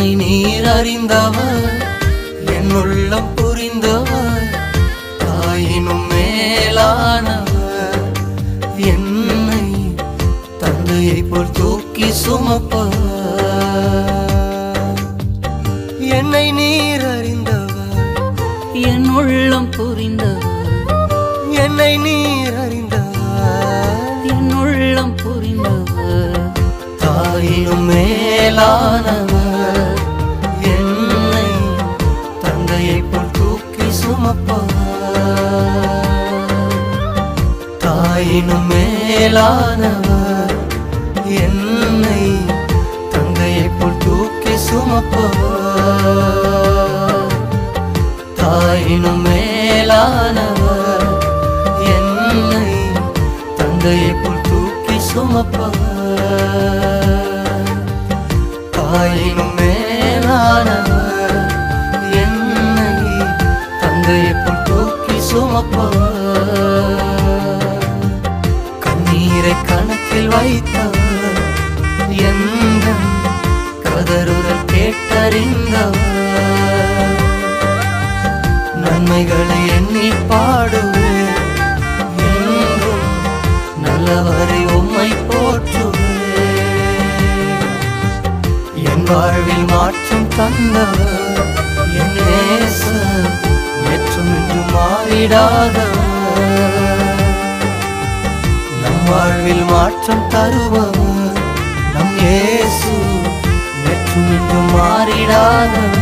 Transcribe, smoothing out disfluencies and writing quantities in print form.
என்னை நீர் அறிந்தவர், என் உள்ளம் புரிந்தவர், தாயினும் மேலானவர். என்னை தந்தையை போல் தூக்கி சுமப்பவர். என்னை நீர் அறிந்தவர், என் உள்ளம் புரிந்தவர், என்னை நீர் அறிந்தவர், என் உள்ளம் புரிந்தவர், தாயினும் மேலானவர். என்னை தந்தையை போல் தூக்கி சுமப்பவர். தாயினும் மேலானவர், என்னை தந்தையை போல் தூக்கி சுமப்பவர். தாயினும் மேலானவர், என்னை தந்தையை போல் தூக்கி சுமப்பவர். தாயினும் மேலானவர், என்னை தந்தையை போல் தூக்கி சுமப்பவர். கண்ணீரை கணக்கில் வைத்தவர், எந்தன் கதறுதல் கேட்டறிந்தவர். நன்மைகளை எண்ணி பாடுவேன், என்றும் நல்லவரை உம்மை போற்றுவேன். என் வாழ்வில் மாற்றம் தந்தவர், என் நேசர் நேற்றும் இன்று மாறிடாதவர். நம் வாழ்வில் மாற்றம் தருபவர், நம் இயேசு நேற்றும் இன்று மாறிடாதவர்.